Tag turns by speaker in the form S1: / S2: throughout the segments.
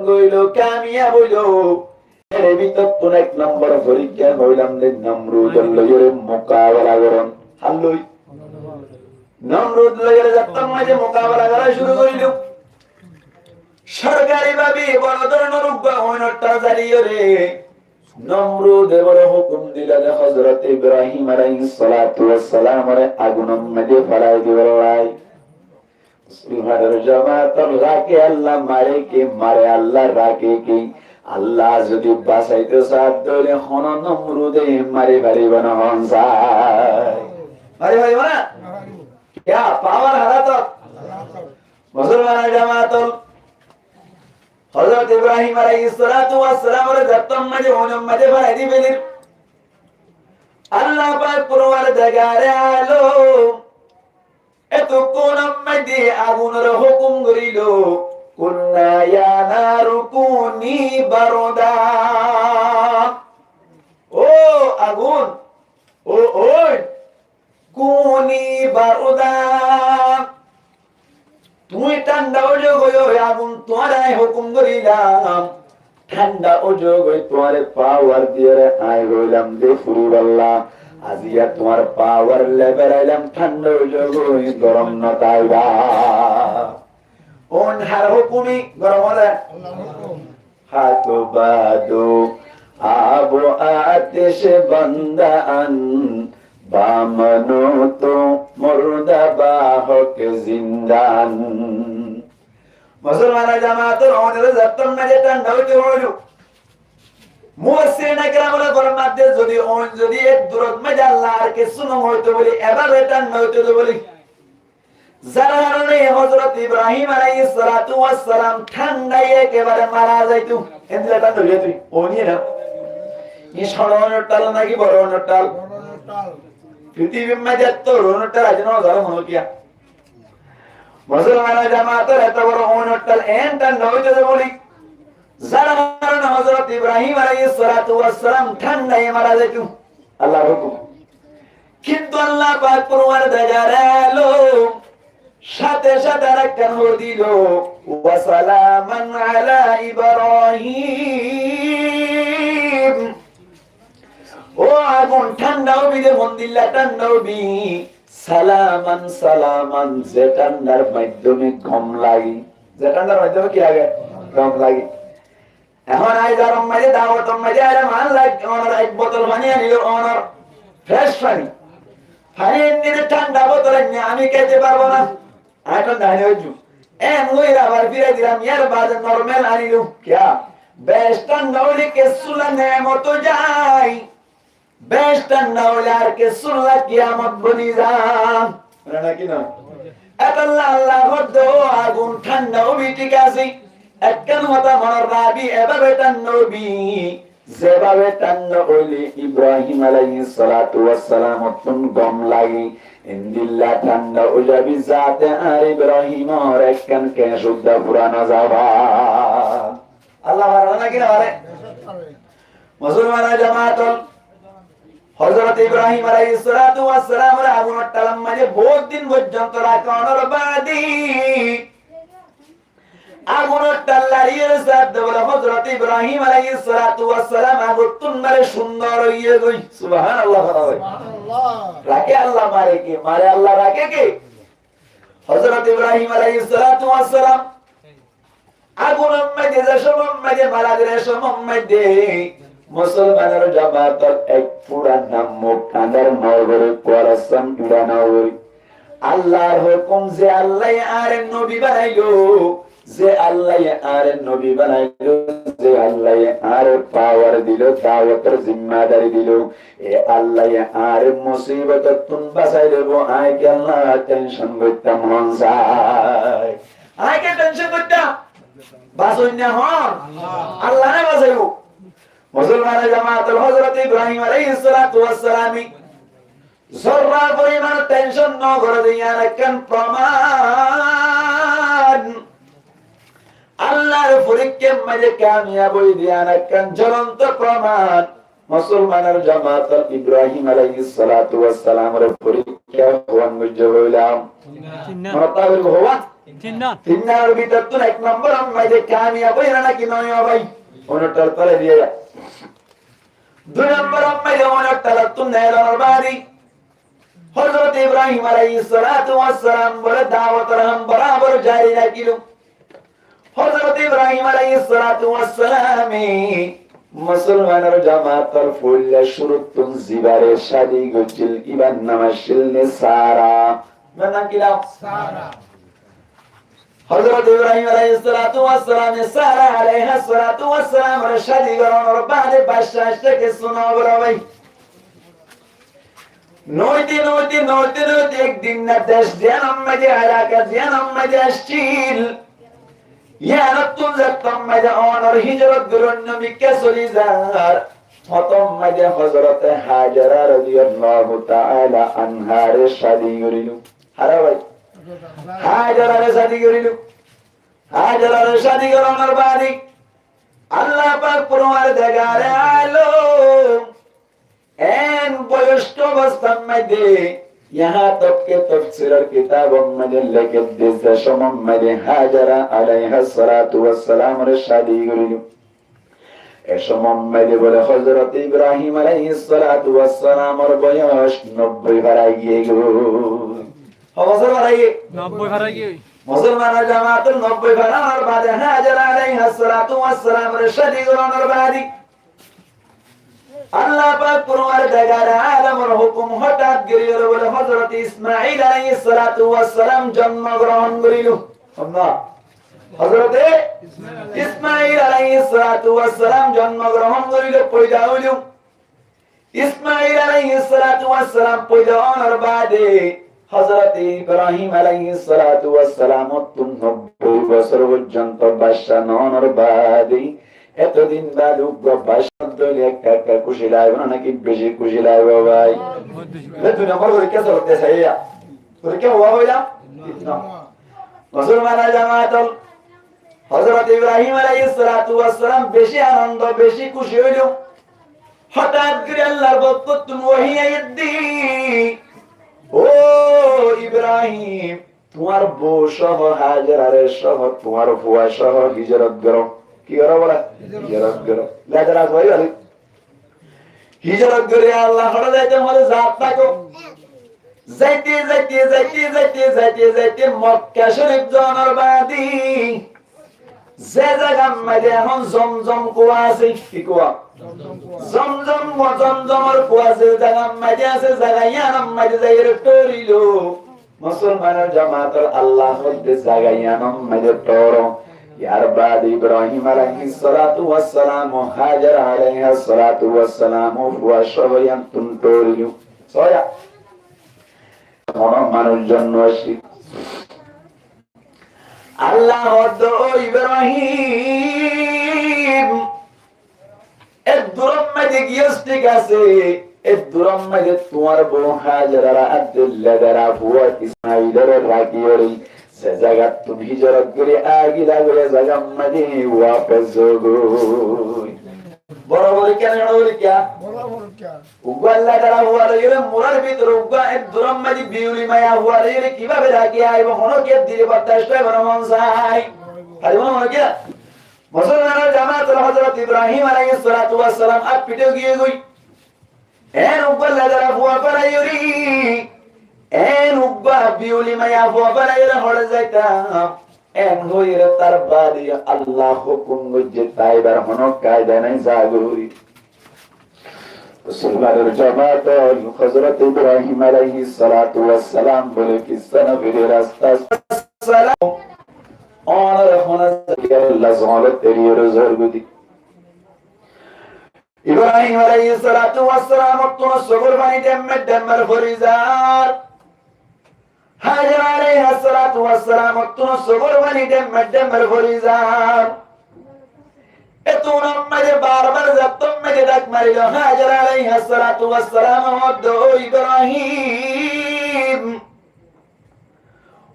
S1: হইল কামিয়াব হইল এর ভিতর কোন এক নম্বর পরীক্ষা হইলাম যে নমরুদের লইরে মোকাবেলা করন হাল্লুই নমরুদ লইরে যখন মাঝে মোকাবেলা করা শুরু করিল সরকারি ভাবে বড় ধরনের উগ্রতা জারি রে নমরুদ বড় হুকুম দিল যে হযরত ইব্রাহিম আলাইহিস সালাতু ওয়াস সালাম রে আগুনের মধ্যে ফেলাই দিবেন মুসলমানের জামাত রাকে আল্লাহ মারে কি মারে আল্লাহ রাকে কি আল্লাহ যদি বাঁচাইতে চায় তাহলে হন নমরুদে মারি পারিব না হন যায় মারি পারিব না क्या पावर हारा तो मुसलमान जमात हजरत इब्राहिम अलैहिस्सलातु वस्सलाम रे जत्तम मजे होनम मजे भाई बेलिर अल्लाह पाक पुरवार जगारे आलो एतो कोनम मजे आगुनर हुकुम करिलो कुन्ना या नारुकुनी बरदा ओ आगुन ओ ओय কুনি বারুদা তুই ঠান্ডা ওজো গয়ো আগুন তোরাই হুকুম করিলাম ঠান্ডা ওজো গয় তোরে পাওয়ার দিয়ে আই রইলাম দে ফুরুল্লাহ আজিয়া তোমার পাওয়ার লেভেল আইলাম ঠান্ডা ওজো গয় গরম না তাইবা ওন হার হুকুমি গরম হলে হাতো বাদো আবো আতিশ বান্দান বামনো তো মুর্দা বাহক জিন্দান মুসলমান জামাতের ওদের যতন না যেটা নইতে হলো মুফাসসিরিন کرامরা ফরমাতে যদি ওন যদি এক দূরত মে আল্লাহর কে সুনো হইতো বলি এবার এটা নইতো বলি যারা কারণে হযরত ইব্রাহিম আলাইহিস সালাতু ওয়াস সালাম ঠান্ডায় একেবারে মারা যাইতো এন্দ্রটা ধরে তুই ওনি না এই সরণের টাল নাকি বড়নের টাল পৃথিবীর মাঝে তো রোনটা রাজনা ধর্ম হলো কিয়া মুসলমান জামাতের এত বড় ওনটাল এন্ড নইতে বলি যারা কারণে হযরত ইব্রাহিম আলাইহিস সালাতু ওয়াস সালাম ঠান্ডায় মারা যাইতো আল্লাহর হুকুম কিন্তু আল্লাহ পাক কুরআন দেখালো সাথে সাথে রাখান দিল ওয়া সালামান আলা ইব্রাহিম ও আগুন ঠান্ডাও বিদে মন্দিল্লা ঠান্ডাও বি সালামান সালামান যে ঠান্ডার মাধ্যমে গম লাগি যে ঠান্ডার মাধ্যমে কি লাগে গম লাগি এখন আই গরম মাঝে দাওয়াত মাঝে আরে মান লাগ ওনার এক বোতল পানি আনিল ওনার ফ্রেশ পানি পানি এনে ঠান্ডা বোতল নিয়ে আমি খেতে পারবো না এখন দাঁড়িয়ে হইছু মুই আবার ফিরে দিলাম ইয়ার বাদ নরমাল আনিল क्या বেস্টন নওলি কে সুলা নেমত যাই বেস্টন নওলার কে সুলা কিয়ামত বনি যা না কি না আল্লাহ আল্লাহ হদ্দো আগুন ঠান্ডা ওবি ঠিক আছে একখান মাথা মনের রাবি এভাবে টান্নবি যেভাবে টান্ন হইলে ইব্রাহিম আলাইহিস সালাতু ওয়াস সালাম তুন গম লাগি ইন্দিল্লাহ ঠান্ডা ও যাবি যাতে আর ইব্রাহিম আর একখান কে শুদ্ধ পুরানা যাবা আল্লাহ বারানা কি না আরে মুসলমান জামাত হযরত ইব্রাহিম আলাইহিস সালাতু ওয়াস সালাম এর আগুনের টালাম মাঝে বহুত দিন পর্যন্ত রাখানোর বাদী আগুনের টাল্লারির সাথে বলে হযরত ইব্রাহিম আলাইহিস সালাতু ওয়াস সালাম আগুন মারে সুন্দর হইয়ে গই সুবহানাল্লাহ সুবহানাল্লাহ রাকে আল্লাহ মারে কি মারে আল্লাহ রাকে কি হযরত ইব্রাহিম আলাইহিস সালাতু ওয়াস সালাম আগুনের মধ্যে যে সময় মধ্যে মারা দিলে সময় মধ্যে মুসলমানের জামাতের এক পুরান নাম মুকান্দার নগরে কোরাসান ইরানাওরি আল্লাহর হুকুম যে আল্লাহ আর নবী বানাইলো যে আল্লাহ আর নবী বানাইলো যে আল্লাহ আর পাওয়ার দিল দাওয়াতের জিম্মাদারি দিল এ আল্লাহ আর মুসিবত তুম বাঁচাই দেব আয় কে আল্লাহ টেনশন করতে মন যায় আয় কে টেনশন করতে বাঁচুন না হন আল্লাহ না বাঁচাইবো মুসলমান জামাতের হযরত ইব্রাহিম আলাইহিস সালাতু ওয়াস সালাম জররা পরিমাণ টেনশন ন করে দিয়া রাখেন প্রমাণ আল্লাহর পরীক্ষার মাঝে কামিয়াব হই দিয়া রাখেন জ্বলন্ত প্রমাণ মুসলমানের জামাত ইব্রাহিম আলাইহিস সালাতু ওয়াস সালামের পরীক্ষা হওয়ান বুঝে হইলাম মাতাবের ভগবান তিন নাম্বার ভিতর তো এক নম্বর আম্মাই যে কামিয়াব হইরা নাকি নয় ভাই ওনাটার তলে দিয়ে যা। দুই নম্বর আম্মাই যে ওনাটার তো নেলার বাড়ি হযরত ইব্রাহিম আলাইহিস সালাতু ওয়াস সালাম বলে দাওয়াত রহম বরাবর জারি রাখিল। হযরত ইব্রাহিম আলাইহিস সালাতু ওয়াস সালাম মুসলমানের জামাতের ফুল্লা শুরুতুন জিবারে শাদি গজিল ইবান নামাশিল নে সারা নাম কি নাম সারা। হযরত ইব্রাহিম আলাইহিস সালাতু ওয়াস সালাম সারা আলাইহিস সালাতু ওয়াস সালাম এর শাদি করানোর বাদে বাদশা থেকে শোনা বলা ভাই নইতে নইতে নইতে নইতে একদিন না দেশ জনম মাঝে এলাকা জনম মাঝে আসছিল ইয়ারাতুন জাতম মাঝে অনর হিজরত গুরুন নবী কে চলি যার প্রথম মাঝে হযরত হাজরা রাদিয়াল্লাহু তাআলা আনহার শাদি করিল। আরে ভাই হাজরার শাদি করিল। হাজরার শাদি করানোর বাদে আল্লাহ পাক পুরোর দেগারে আলো এন বয়স্ক অবস্থার মধ্যে यहाँ तक के तफसीर किताबों में लिखे दिए समम में हाजरा अलैहा सलातु वस्सलाम रे शादी करिल। ए समम में बोले हजरत इब्राहिम अलैहि सलातु वस्सलाम और बयस 90 भराई गए गो हवसर भराई 90 भराई गए मुसलमान जमात 90 भरार बाद हाजरा अलैहा सलातु वस्सलाम रे शादी कराনোর বাদে আল্লাহ পাক পুরোর দেগারে আলমের হুকুম হঠাৎ গিরিয়ে বলে হযরত ইসমাঈল আলাইহিস সালাতু ওয়াস সালাম জন্মগ্রহণ করিল। আল্লাহ হযরত ইসমাঈল আলাইহিস সালাতু ওয়াস সালাম জন্মগ্রহণ করিল পয়দা হইল। ইসমাঈল আলাইহিস সালাতু ওয়াস সালাম পয়দা হওয়ার বাদে হযরত ইব্রাহিম আলাইহিস সালাতু ওয়াস সালাম 90 বছর পর্যন্ত বাদশা হওয়ার বাদে এতদিন বাদ বাদশাহলে একটা খুশি লাগবে না নাকি বেশি খুশি লাগবে ভাই? দুই নম্বর পরীক্ষা চলতে চাইয়া পরীক্ষা হওয়া হইলা মুসলমান জামাত হযরত ইব্রাহিম আলাইহিস সালাতু ওয়াস সালাম বেশি আনন্দ বেশি খুশি হইল। হঠাৎ করে আল্লাহর বরকত ওহী আইদি ও ইব্রাহিম তোমার বউ সহ হাজরারে সহ তোমার ফুয়া সহ হিজরত করো। কি করো বলা হিজরত করো লাজরা কই বলে হিজরত করে আল্লাহ হড়া যাইতে হলে জাত থাকো যাইতে যাইতে যাইতে যাইতে যাইতে যাইতে মক্কা শরীফ যাওয়ার বাদে যে জায়গা মধ্যে এখন জমজম কুয়া আছে কি কুয়া জমজমের কুয়া যে জায়গা মধ্যে আছে জায়গা ইয়ানাম মধ্যে যাইরে টরিল মুসলমানের জামাতের আল্লাহ মধ্যে জায়গা ইয়ানাম মধ্যে টরো यार बाद इब्राहिम अलैहिस सलातु वस्सलाम हाजर अलैहा सलातु वस्सलाम व शबयान तुनटोरियु सोया কোন মানুষ জন্ম আসি আল্লাহ হদ ইব্রাহিম এর দূরম মধ্যে গিয়েছ ঠিক আছে এর দূরম মধ্যে তোমার বউ হাজরা আব্দুল্লাহ দ্বারা বুয়া ইসমাঈলের রাখিয়রি से जगह तुम हिजरत करे आगे लागले जगह मदे वापस जोगो बराबर क्या उगा अल्लाह ताला हुआ रे मुरार भीतर उगा एक दुरम मदे बिउली माया हुआ रे কিভাবে রাখি আইবো হনো কে দিলে বর্দাশত করে মন চাই আরে মনে কি মুসলমানের জামাত হযরত ইব্রাহিম আলাইহিস সালাতু ওয়াস সালাম আপ পিটে গিয়ে গই এর উগা আল্লাহ তালা হুয়া পারাইরি en ubba biuli maya fo baraira hore jaita en hoire tar badi Allah hukum gojje taibar hono kaida nai jaguri মুসলমানের জামাত হযরত ইব্রাহিম আলাইহিস সালাতু ওয়াস সালাম বলে কি সানবিরে রাস্তা সালাম और होना अल्लाह ज़ालत तेरी रज़र गुदी इब्राहिम अलैहिस सलातु वस सलाम तो सबर बानी डमर फरिजार हाजर अलैहिस सलातु वस सलाम तो सबर बानी डमर फरिजार एतो नम्मरे बार-बार जत्तम में डाक मारिलो हाजर अलैहिस सलातु वस सलाम दो इब्राहिम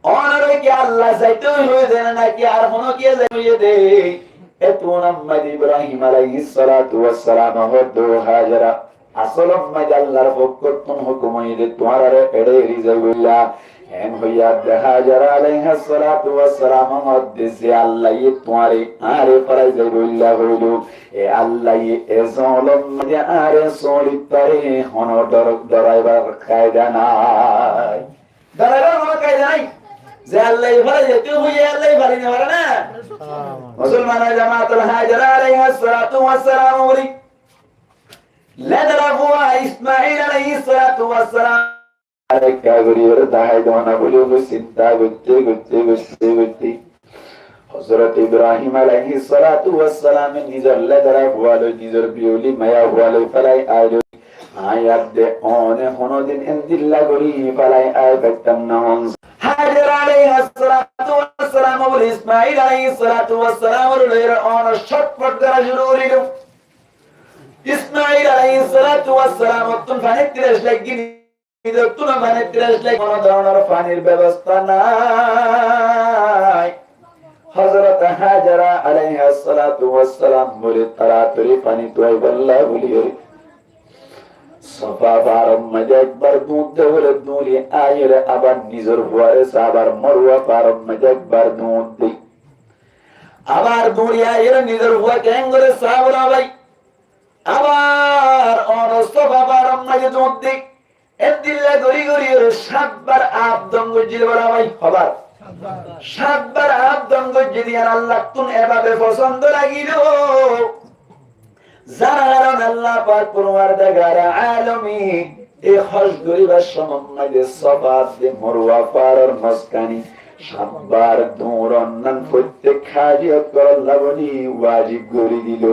S1: और क्या अल्लाह जाइते हुए देना ना कि यार होनो किया जाइए दे एतो नम्मद इब्राहिम अलैहिस सलातु वस सलाम दो हाजरा असलम में अल्लाहर हुक्म हुकुम है तुम्हारा रे एड़े रिजल्ला হ্যাং হইয়া দেখা যারা আলাইহিস সালাতু ওয়াস সালাম মধ্যে আল্লাহ তোমারে আরে পরাই যাই বইলা হইল এ আল্লাহ এ জলম যে আরে সলিতারে হন ডরাইবার কায়দা নাই, ডরাইবার কোনো কায়দা নাই যে আল্লাহ পরাই যেতে হইয়া আল্লাহ পারি না পারে না। মুসলমানের জামাতুল হাজারা আলাইহিস সালাতু ওয়াস সালাম বলি লাদরাফু ইসমাঈল আলাইহিস সালাতু ওয়াস সালাম আরেকটা গরিবের দাহাই দোনা বলে চিন্তা করতে করতে করতে করতে হযরত ইব্রাহিম আলাইহিস সালাতু ওয়াস সালাম নিজের লাদরা বলে নিজের বিউলি মায়া বলে ফলাই আইলো আয়াত দে অনে হনদিন ইনদিল্লা গরি ফলাই আয় বেতম নহন হাজার আলাইহিস সালাতু ওয়াস সালাম বলে ইসমাঈল আলাইহিস সালাতু ওয়াস সালাম এর অন শটপট করা শুরু হইল। ইসমাঈল আলাইহিস সালাতু ওয়াস সালাম তুন ফানে তিরাস লাগি তুনা ফানে তিরাস লাগি কোন ধরনের পানির ব্যবস্থা নাই। হযরত হাজারা আলাইহিস সালাতু ওয়াস সালাম বলে তাড়াতাড়ি পানি তোই বল্লা বলিয়ে সাফা পারম মধ্যে একবার দুধ দেওয়ার দুলি আয়ের আবার নিজের ভুয়ারে সাবার মরুয়া পারম মধ্যে একবার দুধ দেই আবার দুলি আয়ের নিজের ভুয়া কেঙ্গরে সাবরা ভাই আবার অনস্তফা পারম মধ্যে দুধ দেই এদিল্লা গরি গরি সাতবার আবদঙ্গ জিল বলা ভাই হবার সাতবার আবদঙ্গ জিদিয়ান আল্লাহ তুন এভাবে পছন্দ লাগিল যারা আল্লাহ পাক পরওয়ারদিগার আলামিন এই হজ গরিবার সমন্বয়ে সবাব দে মরওয়া পারের মাঝখানে সাতবার দৌড়ান প্রত্যেক হাজিয়ত করার লাগনি ওয়াজিব করে দিল।